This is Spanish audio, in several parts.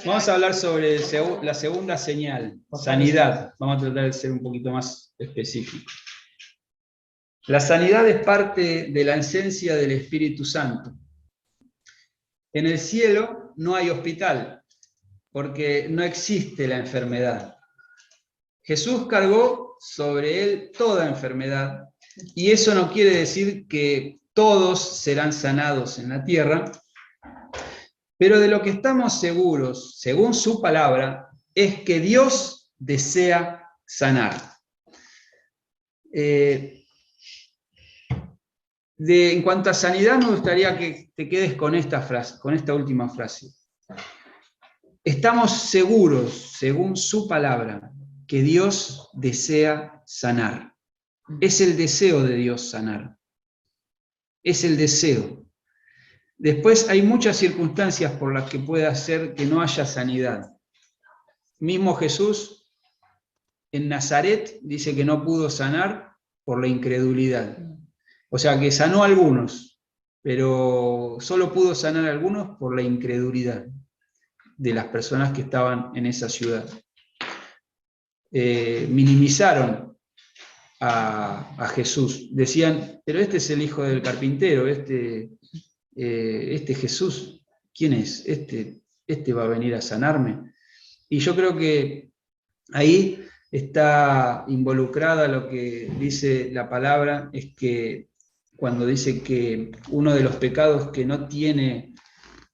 Vamos a hablar sobre la segunda señal, sanidad. Vamos a tratar de ser un poquito más específicos. La sanidad es parte de la esencia del Espíritu Santo. En el cielo no hay hospital, porque no existe la enfermedad. Jesús cargó sobre él toda enfermedad, y eso no quiere decir que todos serán sanados en la tierra, pero de lo que estamos seguros, según su palabra, es que Dios desea sanar. En cuanto a sanidad, me gustaría que te quedes con esta frase, con esta última frase. Estamos seguros, según su palabra, que Dios desea sanar. Es el deseo de Dios sanar. Es el deseo. Después hay muchas circunstancias por las que puede hacer que no haya sanidad. Mismo Jesús en Nazaret dice que no pudo sanar por la incredulidad. O sea que sanó a algunos, pero solo pudo sanar a algunos por la incredulidad de las personas que estaban en esa ciudad. Minimizaron a Jesús. Decían, pero este es el hijo del carpintero, este Jesús, ¿quién es? Este va a venir a sanarme. Y yo creo que ahí está involucrada lo que dice la palabra, es que cuando dice que uno de los pecados que no tiene,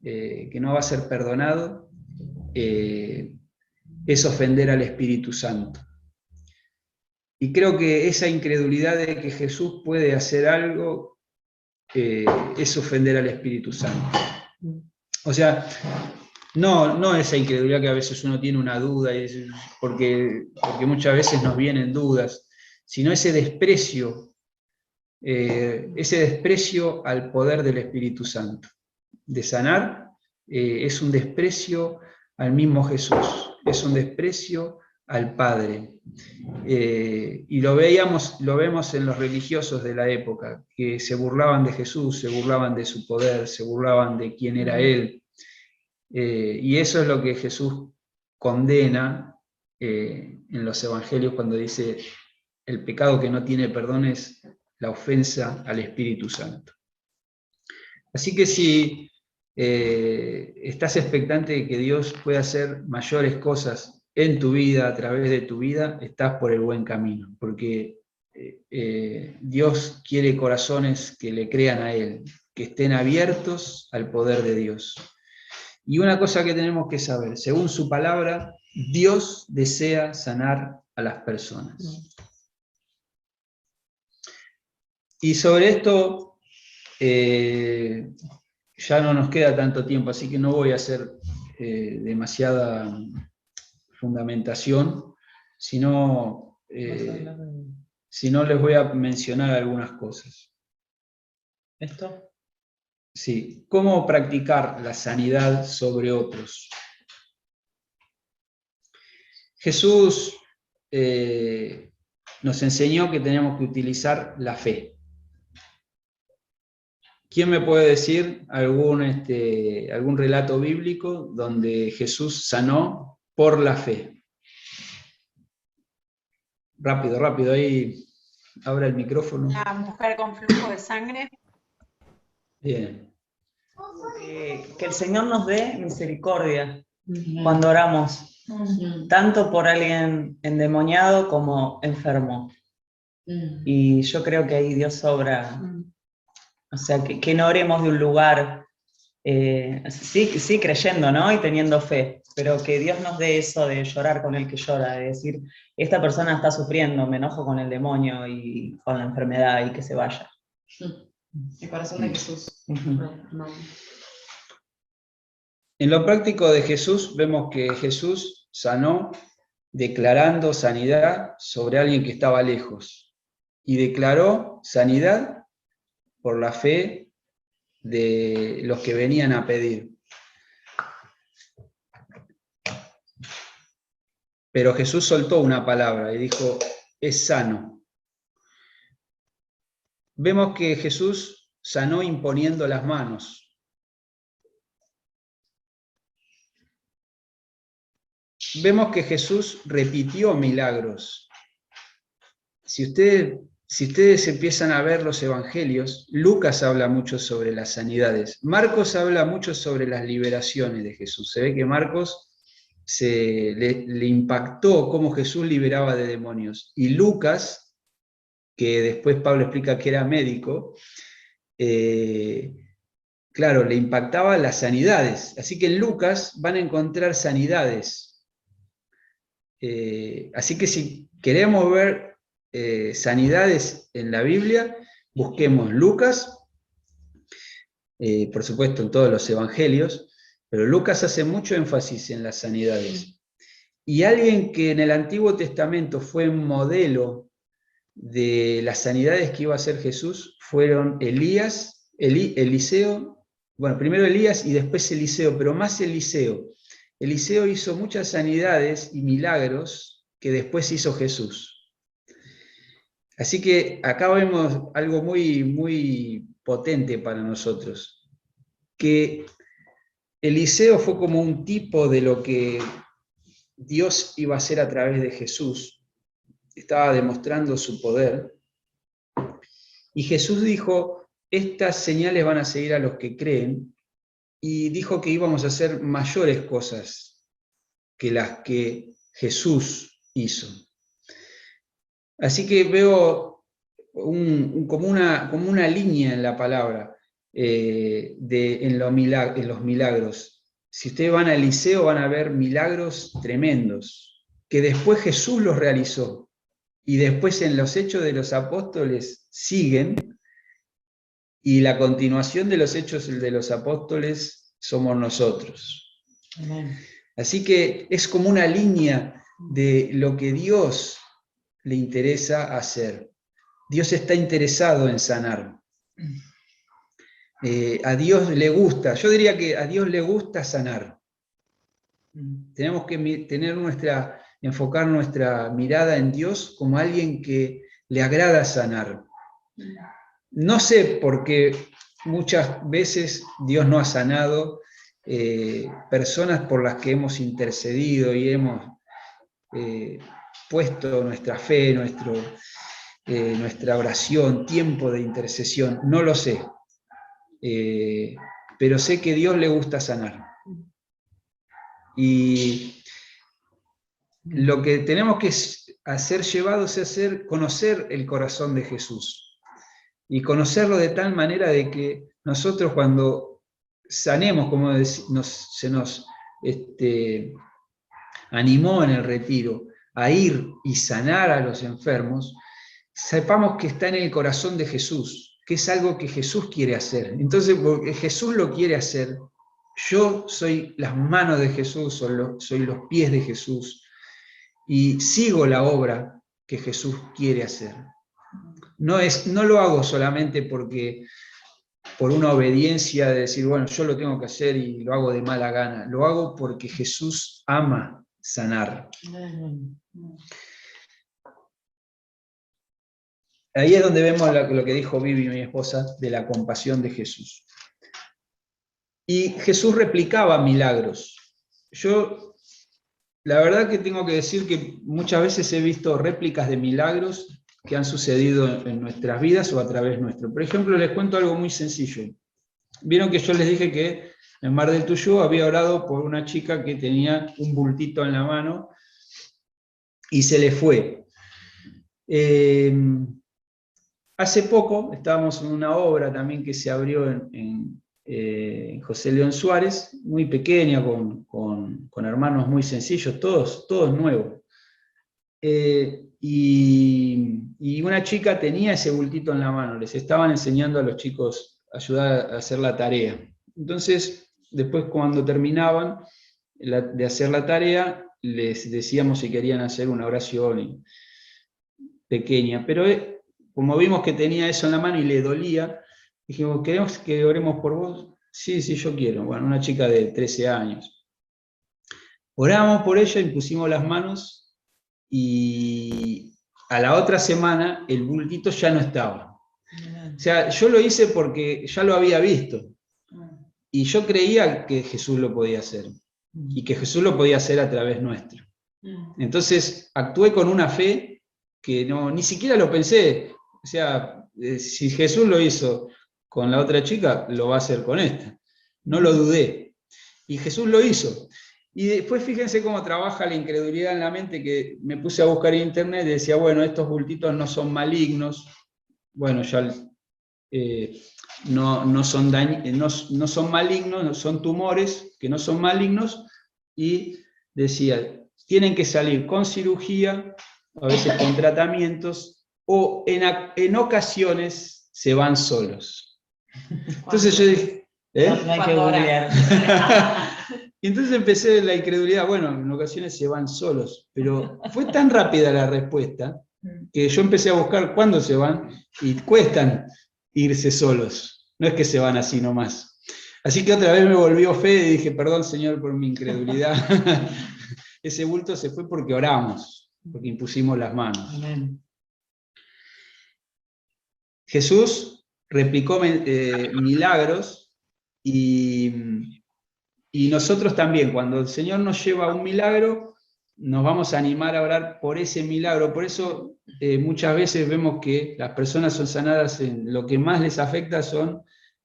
que no va a ser perdonado, es ofender al Espíritu Santo. Y creo que esa incredulidad de que Jesús puede hacer algo es ofender al Espíritu Santo. O sea, no esa incredulidad que a veces uno tiene una duda, porque muchas veces nos vienen dudas, sino ese desprecio al poder del Espíritu Santo. De sanar es un desprecio al mismo Jesús, es un desprecio al Padre. Y lo vemos en los religiosos de la época, que se burlaban de Jesús, se burlaban de su poder, se burlaban de quién era Él. Y eso es lo que Jesús condena en los evangelios cuando dice: el pecado que no tiene perdón es la ofensa al Espíritu Santo. Así que si estás expectante de que Dios pueda hacer mayores cosas en tu vida, a través de tu vida, estás por el buen camino, porque Dios quiere corazones que le crean a Él, que estén abiertos al poder de Dios. Y una cosa que tenemos que saber, según su palabra, Dios desea sanar a las personas. Y sobre esto ya no nos queda tanto tiempo, así que no voy a hacer demasiada fundamentación, sino les voy a mencionar algunas cosas. ¿Esto? Sí, ¿cómo practicar la sanidad sobre otros? Jesús nos enseñó que tenemos que utilizar la fe. ¿Quién me puede decir algún relato bíblico donde Jesús sanó por la fe? Rápido, ahí abra el micrófono. La mujer con flujo de sangre. Bien. Que el Señor nos dé misericordia cuando oramos, tanto por alguien endemoniado como enfermo. Y yo creo que ahí Dios obra. O sea, que no oremos de un lugar, sí creyendo, ¿no? Y teniendo fe, pero que Dios nos dé eso de llorar con el que llora, de decir, esta persona está sufriendo, me enojo con el demonio y con la enfermedad y que se vaya. El corazón de Jesús. En lo práctico de Jesús vemos que Jesús sanó declarando sanidad sobre alguien que estaba lejos, y declaró sanidad por la fe de los que venían a pedir. Pero Jesús soltó una palabra y dijo: es sano. Vemos que Jesús sanó imponiendo las manos. vemos que Jesús repitió milagros. Si ustedes empiezan a ver los evangelios, Lucas habla mucho sobre las sanidades, Marcos habla mucho sobre las liberaciones de Jesús. Se ve que Marcos le impactó cómo Jesús liberaba de demonios. Y Lucas, que después Pablo explica que era médico, claro, le impactaba las sanidades. Así que en Lucas van a encontrar sanidades. Así que si queremos ver sanidades en la Biblia, busquemos Lucas, por supuesto en todos los evangelios, pero Lucas hace mucho énfasis en las sanidades. Y alguien que en el Antiguo Testamento fue un modelo de las sanidades que iba a hacer Jesús fueron Eliseo, bueno, primero Elías y después Eliseo, pero más Eliseo. Eliseo hizo muchas sanidades y milagros que después hizo Jesús. Así que acá vemos algo muy, muy potente para nosotros, que Eliseo fue como un tipo de lo que Dios iba a hacer a través de Jesús. Estaba demostrando su poder. Y Jesús dijo, estas señales van a seguir a los que creen, y dijo que íbamos a hacer mayores cosas que las que Jesús hizo. Así que veo como una línea en la palabra en los milagros. Si ustedes van a Eliseo van a ver milagros tremendos, que después Jesús los realizó. Y después en los Hechos de los Apóstoles siguen, y la continuación de los Hechos de los Apóstoles somos nosotros. Amén. Así que es como una línea de lo que Dios le interesa hacer. Dios está interesado en sanar. A Dios le gusta, yo diría que a Dios le gusta sanar. Tenemos que enfocar nuestra mirada en Dios como alguien que le agrada sanar. No sé por qué muchas veces Dios no ha sanado personas por las que hemos intercedido y hemos puesto nuestra fe, nuestra oración, tiempo de intercesión, no lo sé. Pero sé que a Dios le gusta sanar. Y lo que tenemos que hacer llevados es conocer el corazón de Jesús. Y conocerlo de tal manera de que nosotros cuando sanemos, como se nos animó en el retiro, a ir y sanar a los enfermos, sepamos que está en el corazón de Jesús, que es algo que Jesús quiere hacer. Entonces, porque Jesús lo quiere hacer, yo soy las manos de Jesús, soy los pies de Jesús, y sigo la obra que Jesús quiere hacer. No lo hago solamente por una obediencia de decir, bueno, yo lo tengo que hacer y lo hago de mala gana. Lo hago porque Jesús ama sanar. Ahí es donde vemos lo que dijo Vivi, mi esposa, de la compasión de Jesús. Y Jesús replicaba milagros. Yo, la verdad que tengo que decir que muchas veces he visto réplicas de milagros que han sucedido en nuestras vidas o a través nuestro. Por ejemplo, les cuento algo muy sencillo. Vieron que yo les dije que en Mar del Tuyú había orado por una chica que tenía un bultito en la mano y se le fue. Hace poco estábamos en una obra también que se abrió en José León Suárez, muy pequeña, con hermanos muy sencillos, todos nuevos. Y una chica tenía ese bultito en la mano, les estaban enseñando a los chicos a ayudar a hacer la tarea. Entonces, después cuando terminaban de hacer la tarea, les decíamos si querían hacer una oración pequeña, pero como vimos que tenía eso en la mano y le dolía, dijimos, ¿queremos que oremos por vos? Sí, yo quiero. Bueno, una chica de 13 años. Oramos por ella, impusimos las manos y a la otra semana el bultito ya no estaba. O sea, yo lo hice porque ya lo había visto y yo creía que Jesús lo podía hacer. y que Jesús lo podía hacer a través nuestro. Entonces actué con una fe que ni siquiera lo pensé. O sea, si Jesús lo hizo con la otra chica, lo va a hacer con esta. No lo dudé. Y Jesús lo hizo. Y después fíjense cómo trabaja la incredulidad en la mente, que me puse a buscar en internet y decía, bueno, estos bultitos no son malignos. Bueno, ya no son malignos, no son tumores que no son malignos. Y decía, tienen que salir con cirugía, a veces con tratamientos, o en ocasiones se van solos. Entonces yo dije, No hay que googlear. Y entonces empecé la incredulidad, bueno, en ocasiones se van solos, pero fue tan rápida la respuesta que yo empecé a buscar cuándo se van y cuestan irse solos, no es que se van así nomás. Así que otra vez me volvió fe y dije, perdón Señor por mi incredulidad. Ese bulto se fue porque oramos, porque impusimos las manos. Amén. Jesús replicó milagros y nosotros también, cuando el Señor nos lleva a un milagro, nos vamos a animar a orar por ese milagro. Por eso muchas veces vemos que las personas son sanadas, lo que más les afecta son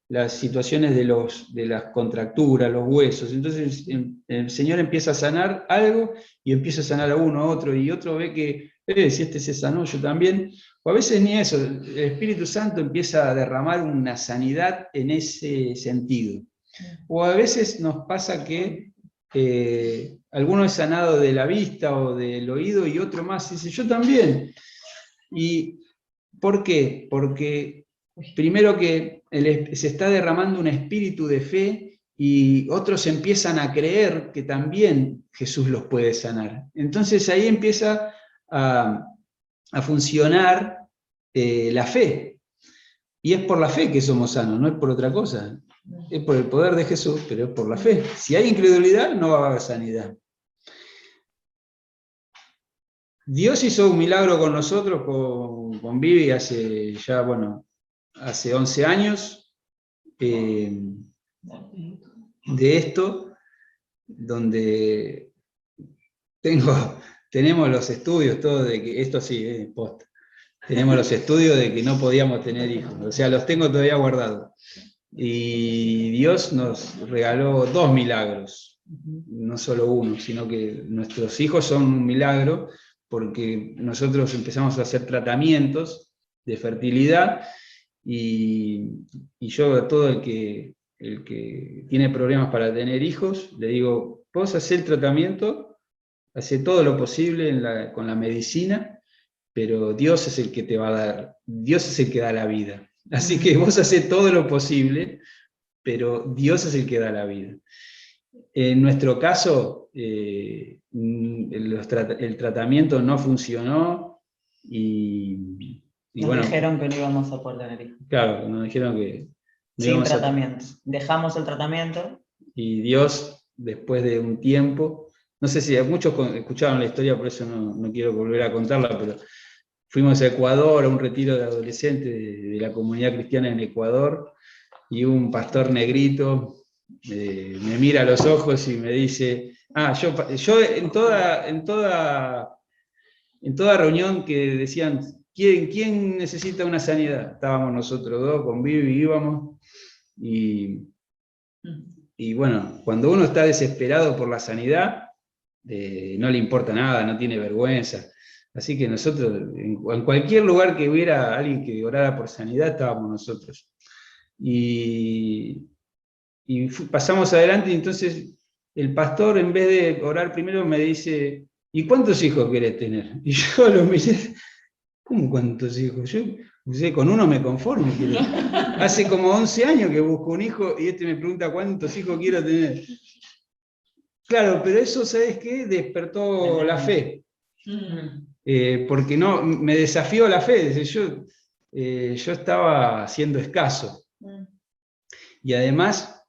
las situaciones de las contracturas, los huesos. Entonces el Señor empieza a sanar algo y empieza a sanar a uno, a otro, y otro ve que, si este se sanó, yo también. O a veces ni eso, el Espíritu Santo empieza a derramar una sanidad en ese sentido. O a veces nos pasa que alguno es sanado de la vista o del oído y otro más dice, yo también. ¿Y por qué? Porque primero que se está derramando un espíritu de fe y otros empiezan a creer que también Jesús los puede sanar. Entonces ahí empieza a funcionar la fe. Y es por la fe que somos sanos, no es por otra cosa. Es por el poder de Jesús, pero es por la fe. Si hay incredulidad, no va a haber sanidad. Dios hizo un milagro con nosotros, con Vivi, hace 11 años, de esto, donde tenemos los estudios, todo de que, esto sí, posta. Tenemos los estudios de que no podíamos tener hijos, o sea, los tengo todavía guardados. Y Dios nos regaló 2 milagros, no solo uno, sino que nuestros hijos son un milagro, porque nosotros empezamos a hacer tratamientos de fertilidad, y yo a todo el que tiene problemas para tener hijos, le digo, vos hacés el tratamiento, hacé todo lo posible con la medicina, pero Dios es el que te va a dar, Dios es el que da la vida. Así que vos hacés todo lo posible, pero Dios es el que da la vida. En nuestro caso, el tratamiento no funcionó y Nos dijeron que no íbamos a poder tener hijos. Claro, nos dijeron que no sin tratamiento. Dejamos el tratamiento. Y Dios, después de un tiempo, no sé si muchos escucharon la historia, por eso no quiero volver a contarla, pero fuimos a Ecuador a un retiro de adolescentes de la comunidad cristiana en Ecuador, y un pastor negrito me mira a los ojos y me dice, yo en toda reunión que decían, ¿quién necesita una sanidad? Estábamos nosotros dos, con Vivi, íbamos, y bueno, cuando uno está desesperado por la sanidad, no le importa nada, no tiene vergüenza. Así que nosotros, en cualquier lugar que hubiera alguien que orara por sanidad, estábamos nosotros. Y pasamos adelante, y entonces el pastor, en vez de orar primero, me dice, ¿y cuántos hijos querés tener? Y yo lo miré, ¿cómo cuántos hijos? Yo con uno me conformo. Hace como 11 años que busco un hijo, y me pregunta cuántos hijos quiero tener. Claro, pero eso, ¿sabes qué? Despertó la fe. Porque me desafió la fe. Yo estaba siendo escaso. Y además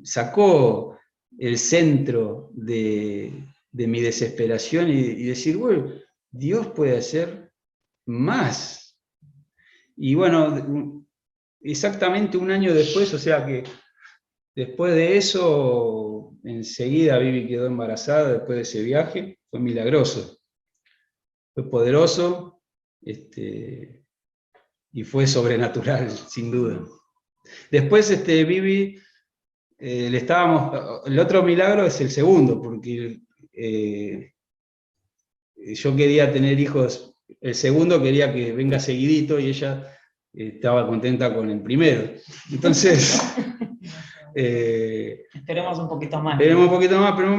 sacó el centro de mi desesperación y decir, bueno, Dios puede hacer más. Y bueno, exactamente un año después, o sea que después de eso, enseguida Vivi quedó embarazada después de ese viaje, fue milagroso, fue poderoso, y fue sobrenatural, sin duda. Después Vivi, el otro milagro es el segundo, porque yo quería tener hijos, el segundo quería que venga seguidito y ella estaba contenta con el primero. Entonces, Esperemos un poquito más. esperemos un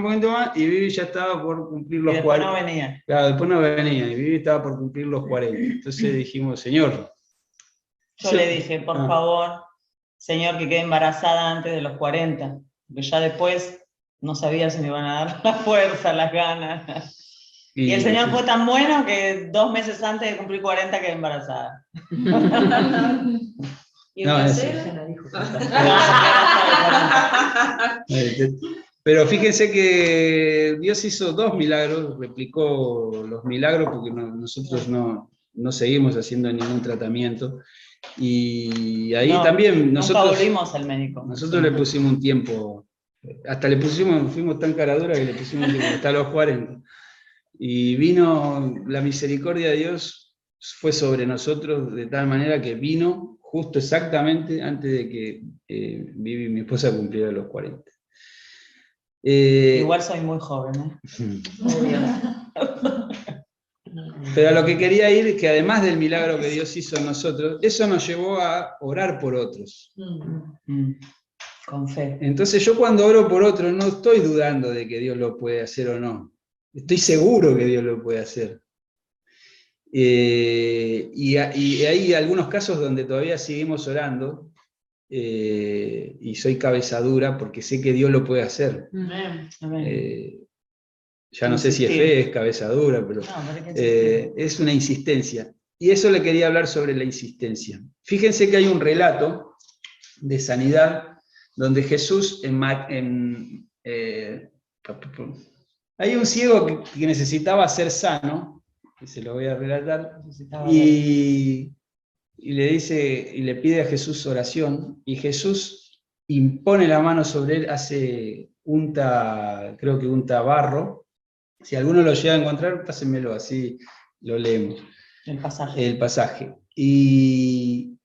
poquito más, y Vivi ya estaba por cumplir los 40. No venía. Claro, después no venía, y Vivi estaba por cumplir los 40. Entonces dijimos, Señor. Yo le dije, por favor, Señor, que quede embarazada antes de los 40, porque ya después no sabía si me iban a dar la fuerza, las ganas. Y el Señor fue tan bueno que 2 meses antes de cumplir 40 quedé embarazada. ¿Y No, el eso. Pero fíjense que Dios hizo 2 milagros, replicó los milagros, porque nosotros no seguimos haciendo ningún tratamiento. Y ahí también nunca volvimos al médico. Nosotros le pusimos un tiempo, hasta fuimos tan caradura que le pusimos un tiempo, hasta los 40. Y vino la misericordia de Dios, fue sobre nosotros de tal manera que vino justo exactamente antes de que Vivi, mi esposa, cumpliera los 40. Igual soy muy joven, Pero a lo que quería ir es que además del milagro que Dios hizo en nosotros, eso nos llevó a orar por otros. Con fe. Entonces yo cuando oro por otros no estoy dudando de que Dios lo puede hacer o no. Estoy seguro que Dios lo puede hacer. Y hay algunos casos donde todavía seguimos orando, y soy cabeza dura porque sé que Dios lo puede hacer. Ya no sé si es fe, es cabeza dura, pero es una insistencia. Y eso le quería hablar sobre la insistencia. Fíjense que hay un relato de sanidad donde Jesús, hay un ciego que necesitaba ser sano, que se lo voy a relatar, y le dice, y le pide a Jesús oración, y Jesús impone la mano sobre él, creo que unta barro. Si alguno lo llega a encontrar, pásenmelo, así lo leemos. El pasaje. Y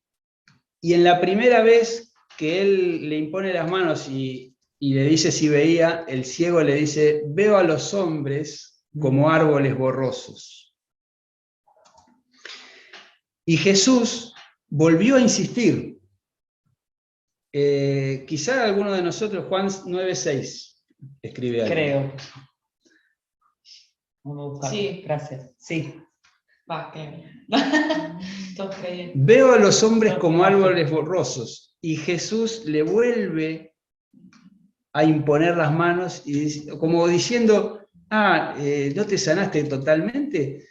en la primera vez que él le impone las manos y le dice si veía, el ciego le dice, veo a los hombres como árboles borrosos. Y Jesús volvió a insistir. Quizá alguno de nosotros, Juan 9:6, escribe algo. Creo. Vamos a buscar. Sí. Gracias. Sí. Va, todos creían. Veo a los hombres como árboles borrosos, y Jesús le vuelve a imponer las manos, y como diciendo, ¿no te sanaste totalmente?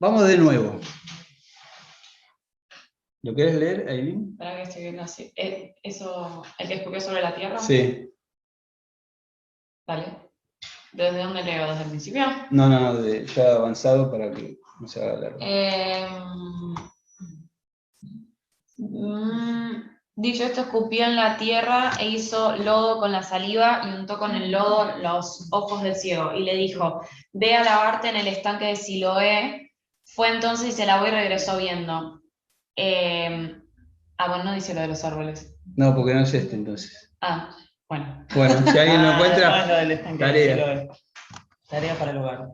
Vamos de nuevo. ¿Lo querés leer, Aileen? Para que estoy viendo así. Eso, el que escupió sobre la tierra. Sí. Vale. ¿Desde dónde leo? ¿Desde el principio? No, ya avanzado para que no se haga largo. Dicho esto, escupió en la tierra e hizo lodo con la saliva y untó con el lodo los ojos del ciego. Y le dijo, ve a lavarte en el estanque de Siloé. Fue entonces y se lavó y regresó viendo. Bueno, no dice lo de los árboles. No, porque no es entonces. Bueno. Bueno, si alguien lo encuentra, tarea para el hogar.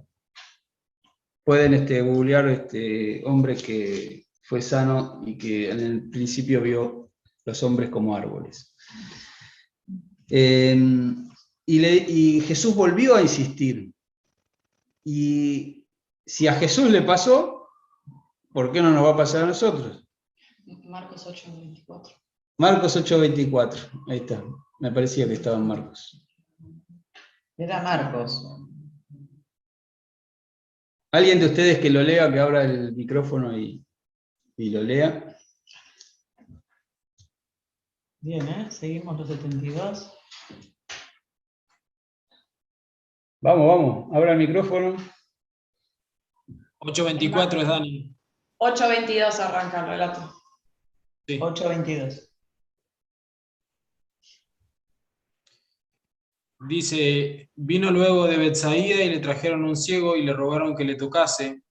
Pueden googlear hombre que fue sano y que en el principio vio los hombres como árboles. Y Jesús volvió a insistir. Y si a Jesús le pasó, ¿por qué no nos va a pasar a nosotros? Marcos 8:24. Marcos 8:24, ahí está. Me parecía que estaba en Marcos. Era Marcos. Alguien de ustedes que lo lea, que abra el micrófono y lo lea. Bien, seguimos los 72. Vamos, abra el micrófono. 8:24 es Dani. 8:22 arranca el relato. Sí. 8:22. dice, vino luego de Betsaida y le trajeron un ciego y le rogaron que le tocase.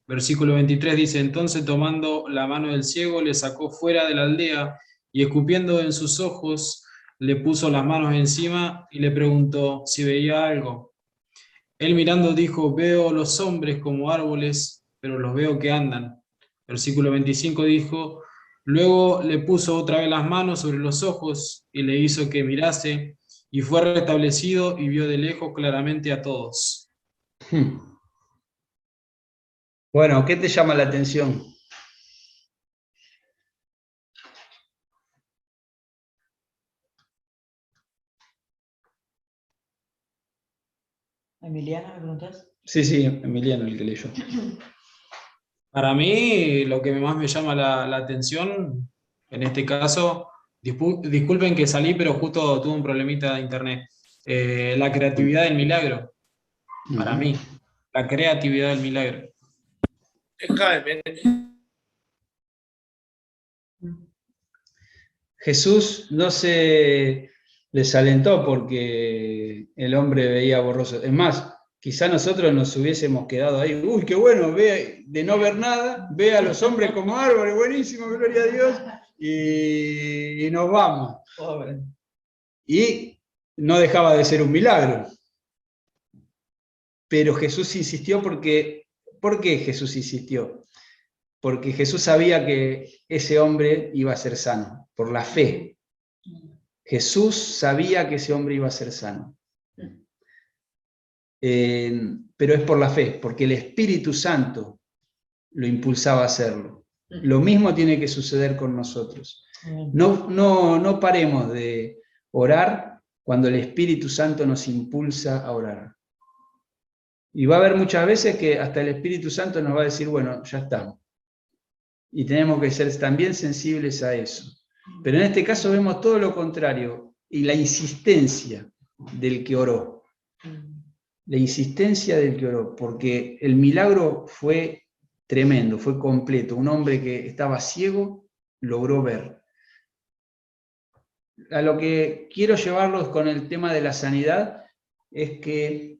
Versículo 23 dice, entonces tomando la mano del ciego le sacó fuera de la aldea y escupiendo en sus ojos le puso las manos encima y le preguntó si veía algo. Él mirando dijo, veo los hombres como árboles, pero los veo que andan. Versículo 25 dijo, luego le puso otra vez las manos sobre los ojos y le hizo que mirase, y fue restablecido y vio de lejos claramente a todos. Bueno, ¿qué te llama la atención? Emiliana, ¿me preguntas? Sí, Emiliano el que leyó. Para mí, lo que más me llama la atención, en este caso, disculpen que salí, pero justo tuve un problemita de internet. La creatividad del milagro, para mí, la creatividad del milagro. Jesús no se desalentó porque el hombre veía borroso. Es más, quizá nosotros nos hubiésemos quedado ahí, uy, qué bueno, ve, de no ver nada, ve a los hombres como árboles, buenísimo, gloria a Dios, y nos vamos. Pobre. Y no dejaba de ser un milagro. Pero Jesús insistió porque, ¿por qué Jesús insistió? Porque Jesús sabía que ese hombre iba a ser sano, por la fe. Jesús sabía que ese hombre iba a ser sano. Pero es por la fe, porque el Espíritu Santo lo impulsaba a hacerlo. Lo mismo tiene que suceder con nosotros. No paremos de orar cuando el Espíritu Santo nos impulsa a orar. Y va a haber muchas veces que hasta el Espíritu Santo nos va a decir, bueno, ya estamos. Y tenemos que ser también sensibles a eso. Pero en este caso vemos todo lo contrario, y la insistencia del que oró. La insistencia del que oró, porque el milagro fue tremendo, fue completo. Un hombre que estaba ciego logró ver. A lo que quiero llevarlos con el tema de la sanidad es que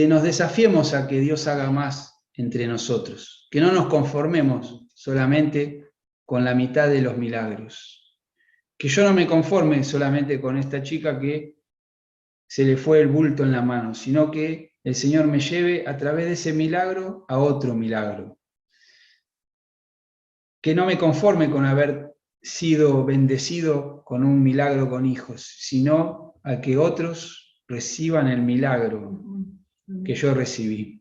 nos desafiemos a que Dios haga más entre nosotros, que no nos conformemos solamente con la mitad de los milagros, que yo no me conforme solamente con esta chica que se le fue el bulto en la mano, sino que el Señor me lleve a través de ese milagro a otro milagro, que no me conforme con haber sido bendecido con un milagro con hijos, sino a que otros reciban el milagro que yo recibí.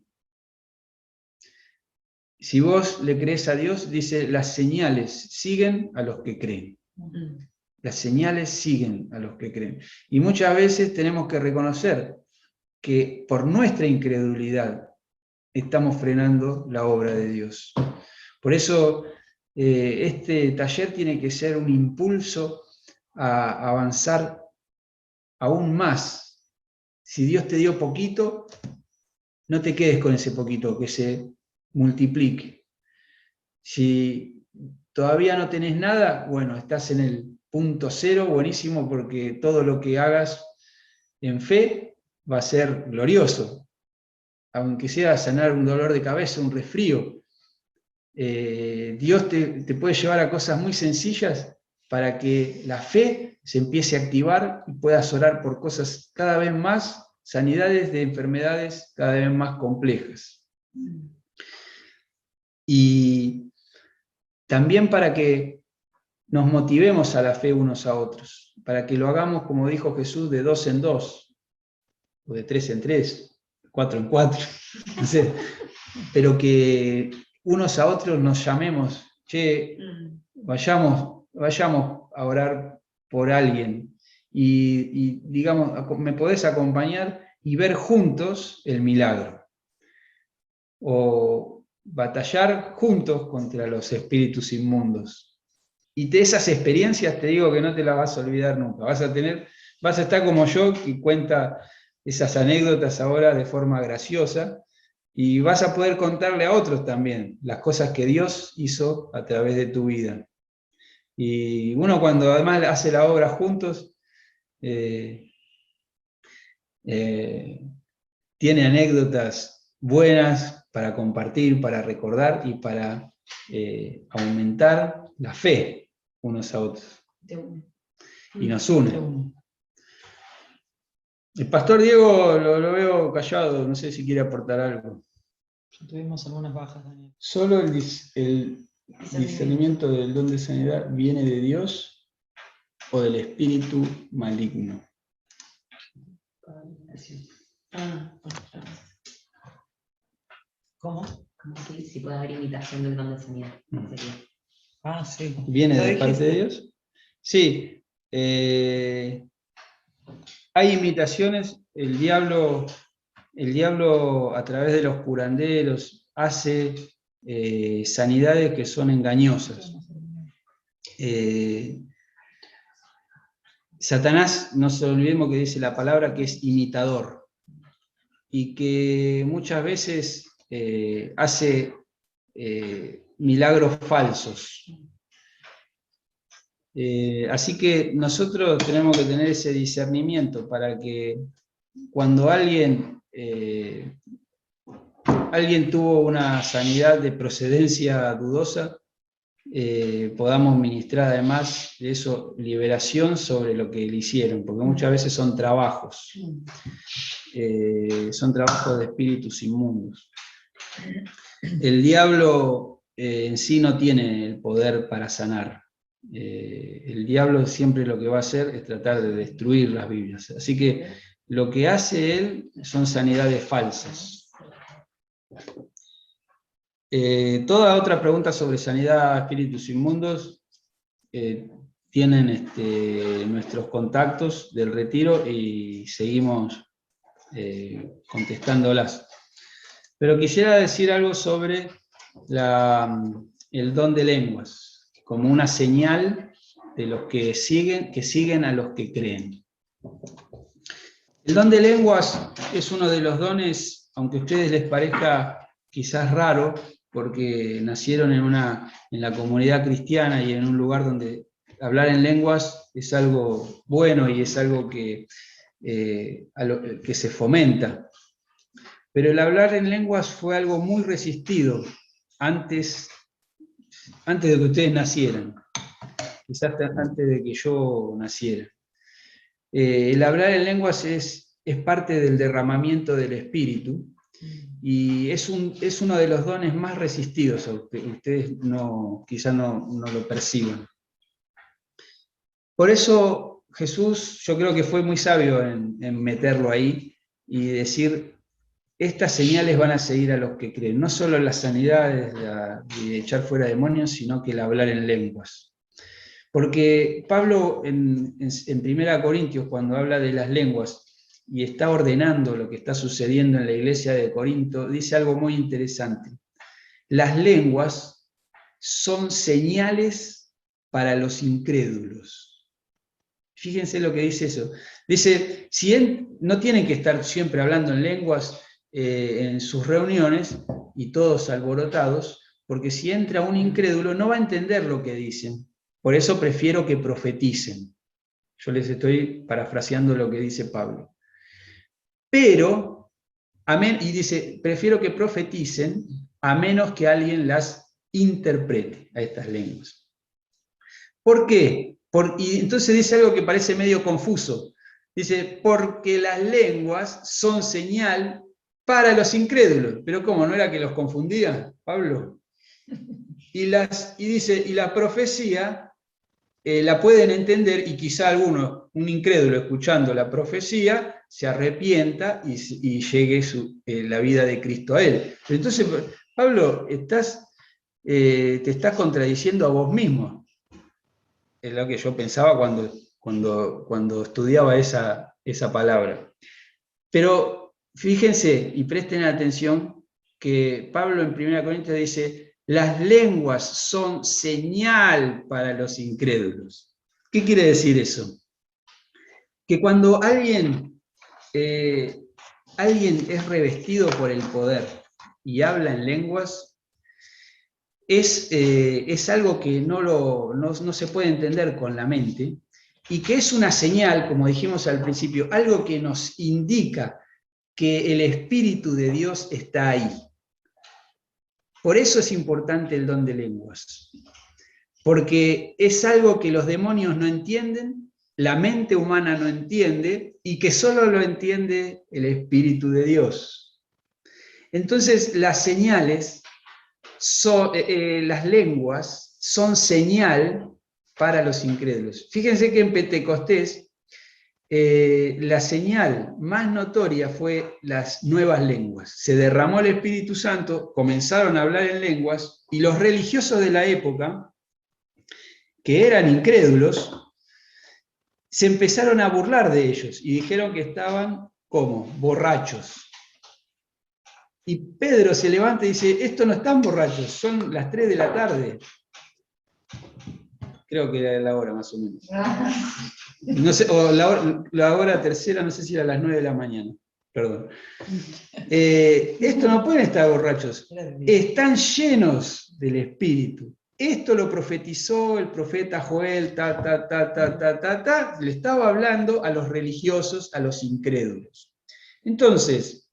Si vos le crees a Dios, dice, las señales siguen a los que creen. Las señales siguen a los que creen. Y muchas veces tenemos que reconocer que por nuestra incredulidad estamos frenando la obra de Dios. Por eso este taller tiene que ser un impulso a avanzar aún más. Si Dios te dio poquito, no te quedes con ese poquito, que se multiplique. Si todavía no tenés nada, bueno, estás en el punto cero, buenísimo, porque todo lo que hagas en fe va a ser glorioso. Aunque sea sanar un dolor de cabeza, un resfrío, Dios te puede llevar a cosas muy sencillas para que la fe se empiece a activar y puedas orar por cosas cada vez más, sanidades de enfermedades cada vez más complejas. Y también para que nos motivemos a la fe unos a otros, para que lo hagamos, como dijo Jesús, de 2 en 2, o de 3 en 3, 4 en 4, no sé, pero que unos a otros nos llamemos, che, vayamos a orar por alguien, y digamos, me podés acompañar y ver juntos el milagro, o batallar juntos contra los espíritus inmundos. Y de esas experiencias te digo que no te las vas a olvidar nunca. Vas a estar como yo, que cuenta esas anécdotas ahora de forma graciosa, y vas a poder contarle a otros también las cosas que Dios hizo a través de tu vida. Y uno cuando además hace la obra juntos, tiene anécdotas buenas para compartir, para recordar y para aumentar la fe unos a otros. Y nos une. El pastor Diego lo veo callado, no sé si quiere aportar algo. Tuvimos algunas bajas, Daniel. ¿Solo el discernimiento del don de sanidad viene de Dios o del espíritu maligno? ¿Cómo? Como que si puede haber imitación del don de sanidad. Sería. Sí. ¿Viene ¿Lo de parte dijiste? de Dios? Sí. Hay imitaciones, el diablo a través de los curanderos hace sanidades que son engañosas. Satanás, no se olvidemos que dice la palabra que es imitador y que muchas veces hace milagros falsos. Así que nosotros tenemos que tener ese discernimiento para que cuando alguien tuvo una sanidad de procedencia dudosa, podamos ministrar además de eso liberación sobre lo que le hicieron, porque muchas veces son trabajos de espíritus inmundos. El diablo en sí no tiene el poder para sanar. El diablo siempre lo que va a hacer es tratar de destruir las Biblias. Así que lo que hace él son sanidades falsas. Toda otra pregunta sobre sanidad, espíritus inmundos, tienen nuestros contactos del retiro y seguimos contestándolas. Pero quisiera decir algo sobre el don de lenguas, como una señal de los que siguen a los que creen. El don de lenguas es uno de los dones, aunque a ustedes les parezca quizás raro, porque nacieron en la comunidad cristiana y en un lugar donde hablar en lenguas es algo bueno y es algo que se fomenta. Pero el hablar en lenguas fue algo muy resistido antes de que ustedes nacieran, quizás antes de que yo naciera. El hablar en lenguas es parte del derramamiento del Espíritu y es uno de los dones más resistidos. Ustedes quizás no lo perciban. Por eso Jesús, yo creo que fue muy sabio en meterlo ahí y decir: estas señales van a seguir a los que creen, no solo las sanidades de echar fuera demonios, sino que el hablar en lenguas. Porque Pablo en 1 Corintios, cuando habla de las lenguas y está ordenando lo que está sucediendo en la iglesia de Corinto, dice algo muy interesante. Las lenguas son señales para los incrédulos. Fíjense lo que dice eso. Dice, no tienen que estar siempre hablando en lenguas en sus reuniones y todos alborotados, porque si entra un incrédulo no va a entender lo que dicen. Por eso prefiero que profeticen. Yo les estoy parafraseando lo que dice Pablo. Pero, y dice, prefiero que profeticen a menos que alguien las interprete a estas lenguas. ¿Por qué? Y entonces dice algo que parece medio confuso. Dice, porque las lenguas son señal para los incrédulos. Pero ¿cómo? ¿No era que los confundía, Pablo? Y dice, y la profecía la pueden entender, y quizá un incrédulo escuchando la profecía, se arrepienta y llegue la vida de Cristo a él. Pero entonces, Pablo, te estás contradiciendo a vos mismo. Es lo que yo pensaba cuando estudiaba esa palabra. Pero fíjense y presten atención que Pablo en 1 Corintios dice: las lenguas son señal para los incrédulos. ¿Qué quiere decir eso? Que cuando alguien es revestido por el poder y habla en lenguas, es algo que no se puede entender con la mente, y que es una señal, como dijimos al principio, algo que nos indica que el Espíritu de Dios está ahí. Por eso es importante el don de lenguas, porque es algo que los demonios no entienden, la mente humana no entiende, y que solo lo entiende el Espíritu de Dios. Entonces, las señales, las lenguas, son señal para los incrédulos. Fíjense que en Pentecostés, la señal más notoria fue las nuevas lenguas. Se derramó el Espíritu Santo, comenzaron a hablar en lenguas, y los religiosos de la época, que eran incrédulos, se empezaron a burlar de ellos y dijeron que estaban, ¿cómo? Borrachos. Y Pedro se levanta y dice, estos no están borrachos, son las 3 de la tarde. Creo que era la hora más o menos. No sé, o la hora tercera, no sé si era las 9 de la mañana. Perdón. Estos no pueden estar borrachos, están llenos del Espíritu. Esto lo profetizó el profeta Joel, le estaba hablando a los religiosos, a los incrédulos. Entonces,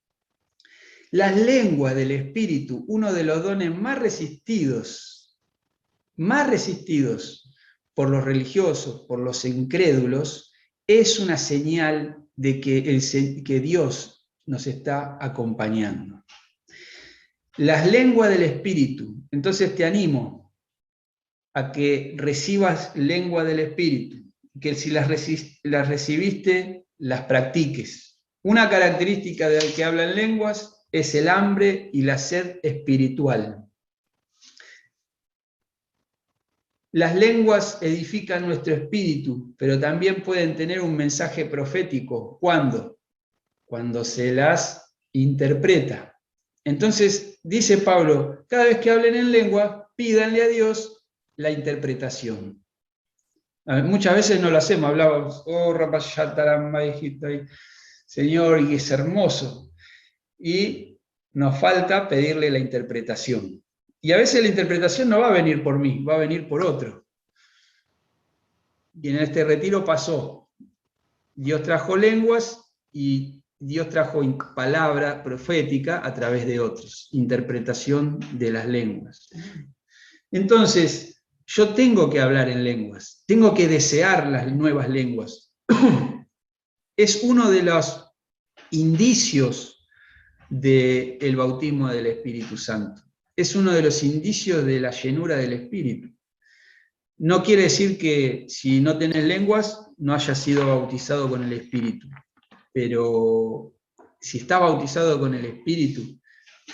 las lenguas del Espíritu, uno de los dones más resistidos por los religiosos, por los incrédulos, es una señal de que Dios nos está acompañando. Las lenguas del Espíritu, entonces te animo a que recibas lengua del Espíritu, que si las recibiste, las practiques. Una característica del que habla en lenguas es el hambre y la sed espiritual. Las lenguas edifican nuestro espíritu, pero también pueden tener un mensaje profético. ¿Cuándo? Cuando se las interpreta. Entonces, dice Pablo, cada vez que hablen en lengua, pídanle a Dios la interpretación. Muchas veces no lo hacemos, hablábamos, Señor, y es hermoso. Y nos falta pedirle la interpretación. Y a veces la interpretación no va a venir por mí, va a venir por otro. Y en este retiro pasó. Dios trajo lenguas y Dios trajo palabra profética a través de otros, interpretación de las lenguas. Entonces, yo tengo que hablar en lenguas, tengo que desear las nuevas lenguas. Es uno de los indicios del bautismo del Espíritu Santo. Es uno de los indicios de la llenura del Espíritu. No quiere decir que si no tenés lenguas, no hayas sido bautizado con el Espíritu. Pero si estás bautizado con el Espíritu,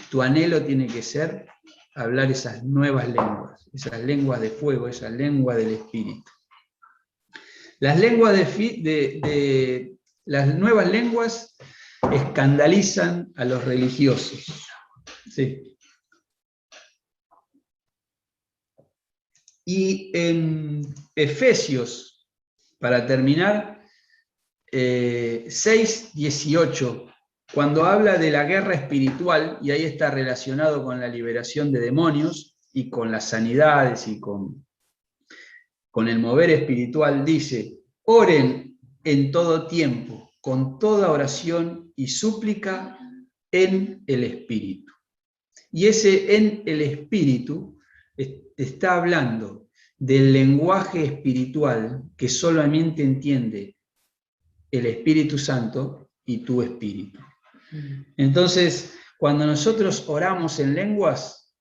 tu anhelo tiene que ser hablar esas nuevas lenguas, esas lenguas de fuego, esa lengua del Espíritu. Las lenguas las nuevas lenguas escandalizan a los religiosos. Sí. Y en Efesios, para terminar, 6:18, cuando habla de la guerra espiritual, y ahí está relacionado con la liberación de demonios y con las sanidades y con el mover espiritual, dice, oren en todo tiempo, con toda oración y súplica en el Espíritu. Y ese en el Espíritu está hablando del lenguaje espiritual que solamente entiende el Espíritu Santo y tu espíritu. Entonces, cuando nosotros oramos en lenguas,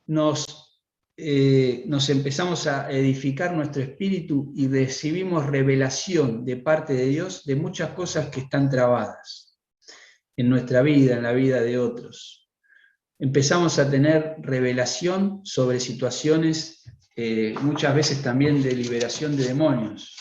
nos empezamos a edificar nuestro espíritu y recibimos revelación de parte de Dios de muchas cosas que están trabadas en nuestra vida, en la vida de otros. Empezamos a tener revelación sobre situaciones, muchas veces también de liberación de demonios,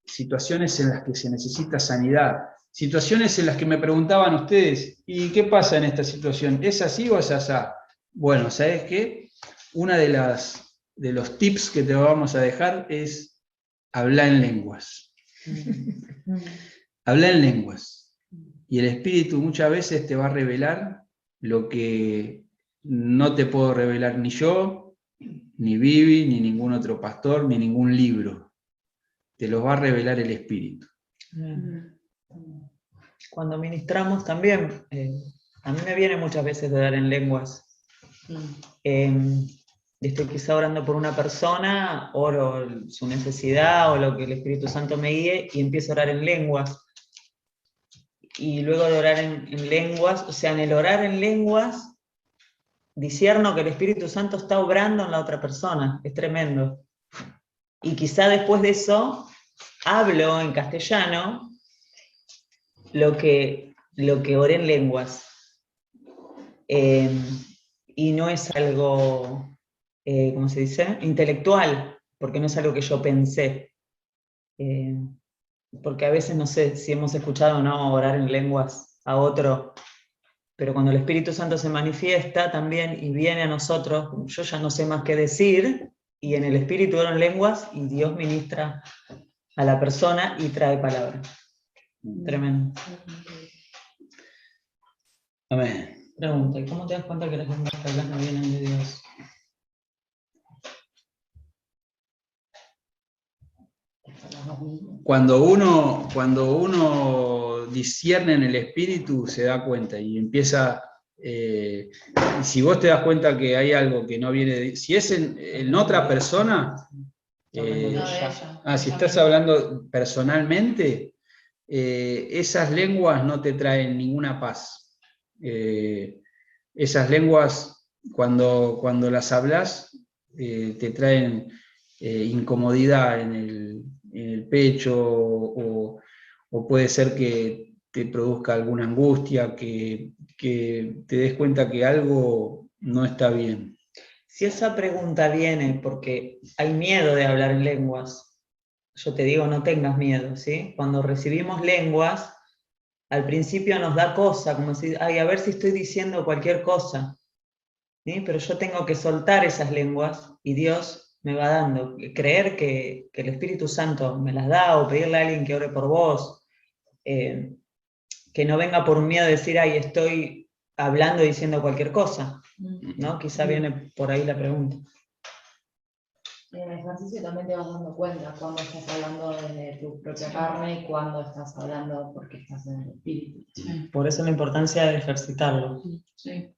situaciones en las que se necesita sanidad, situaciones en las que me preguntaban ustedes, ¿y qué pasa en esta situación? ¿Es así o es asá? Bueno, ¿sabes qué? Una de los tips que te vamos a dejar es hablar en lenguas. Hablar en lenguas. Y el Espíritu muchas veces te va a revelar lo que no te puedo revelar ni yo, ni Vivi, ni ningún otro pastor, ni ningún libro. te los va a revelar el Espíritu. Cuando ministramos también, a mí me viene muchas veces de orar en lenguas. Estoy quizá orando por una persona, oro su necesidad o lo que el Espíritu Santo me guíe y empiezo a orar en lenguas. Y luego de orar en lenguas, o sea, en el orar en lenguas, discierno que el Espíritu Santo está obrando en la otra persona, es tremendo. Y quizá después de eso, hablo en castellano lo que oré en lenguas. Y no es algo, ¿cómo se dice? Intelectual, porque no es algo que yo pensé. Porque a veces no sé si hemos escuchado o no orar en lenguas a otro, pero cuando el Espíritu Santo se manifiesta también y viene a nosotros, yo ya no sé más qué decir, y en el Espíritu oro en lenguas y Dios ministra a la persona y trae palabra. Tremendo. Amén. Pregunta, ¿y cómo te das cuenta que las lenguas que hablas no vienen de Dios? Cuando uno discierne en el Espíritu, se da cuenta y empieza... si vos te das cuenta que hay algo que no viene de... Si es en otra persona... si estás hablando personalmente, esas lenguas no te traen ninguna paz. Esas lenguas, cuando las hablas, te traen incomodidad en el pecho, o puede ser que te produzca alguna angustia, que te des cuenta que algo no está bien. Si esa pregunta viene porque hay miedo de hablar en lenguas, yo te digo, no tengas miedo, ¿sí? Cuando recibimos lenguas, al principio nos da cosa, como decir, ay, a ver si estoy diciendo cualquier cosa, ¿sí? Pero yo tengo que soltar esas lenguas y Dios me va dando. Creer que el Espíritu Santo me las da, o pedirle a alguien que ore por vos, que no venga por miedo a decir, ay, estoy hablando y diciendo cualquier cosa, ¿no? Quizá viene por ahí la pregunta. En el ejercicio también te vas dando cuenta cuando estás hablando desde tu propia carne y cuando estás hablando porque estás en el Espíritu. Sí. Por eso la importancia de ejercitarlo. Sí.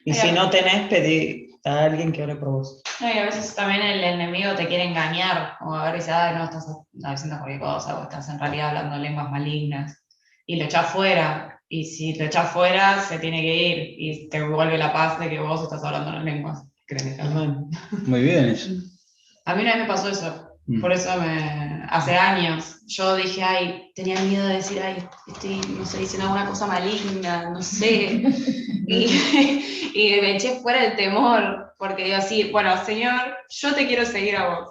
Y si no tenés, pedí a alguien que ore por vos. No, y a veces también el enemigo te quiere engañar, o a ver si no estás diciendo cualquier cosa, o estás en realidad hablando lenguas malignas, y lo echás fuera. Y si lo echás fuera, se tiene que ir, y te vuelve la paz de que vos estás hablando en lenguas. Muy bien eso. A mí una vez me pasó eso, por eso hace años, yo dije, ay, tenía miedo de decir, ay, estoy, no sé, diciendo alguna cosa maligna, no sé, y me eché fuera el temor, porque digo así, bueno, Señor, yo te quiero seguir a vos.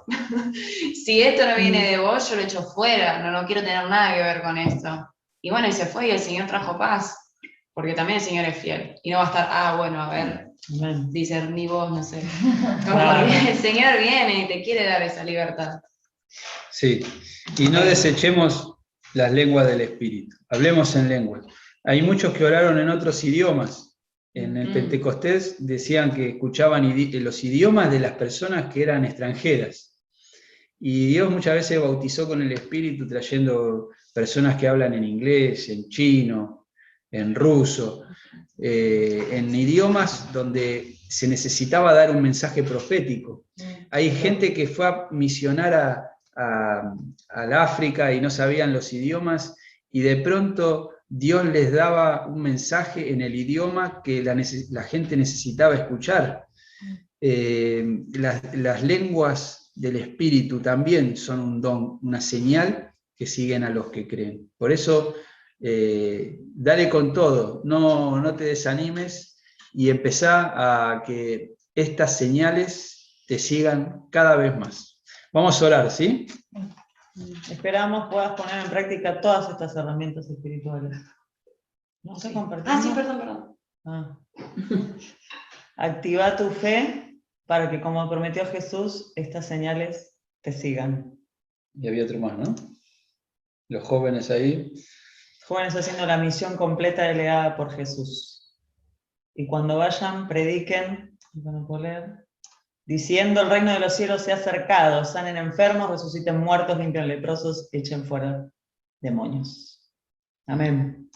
Si esto no viene de vos, yo lo echo fuera, no quiero tener nada que ver con esto. Y bueno, y se fue y el Señor trajo paz, porque también el Señor es fiel. Y no va a estar, bueno, a ver, discerní vos, no sé. Como el Señor viene y te quiere dar esa libertad. Sí, y no desechemos las lenguas del Espíritu. Hablemos en lenguas. Hay muchos que oraron en otros idiomas. En el Pentecostés decían que escuchaban los idiomas de las personas que eran extranjeras. Y Dios muchas veces bautizó con el Espíritu trayendo personas que hablan en inglés, en chino, en ruso, en idiomas donde se necesitaba dar un mensaje profético. Hay gente que fue a misionar al África y no sabían los idiomas, y de pronto Dios les daba un mensaje en el idioma que la gente necesitaba escuchar. Las lenguas del Espíritu también son un don, una señal que siguen a los que creen. Por eso, dale con todo, no te desanimes y empezá a que estas señales te sigan cada vez más. Vamos a orar, ¿sí? Esperamos puedas poner en práctica todas estas herramientas espirituales. ¿No se compartiendo? Sí, perdón. Activa tu fe para que, como prometió Jesús, estas señales te sigan. Y había otro más, ¿no? Los jóvenes ahí. Jóvenes haciendo la misión completa delegada por Jesús. Y cuando vayan, prediquen, van a poder leer, diciendo: el reino de los cielos se ha acercado, sanen enfermos, resuciten muertos, limpian leprosos, echen fuera demonios. Amén.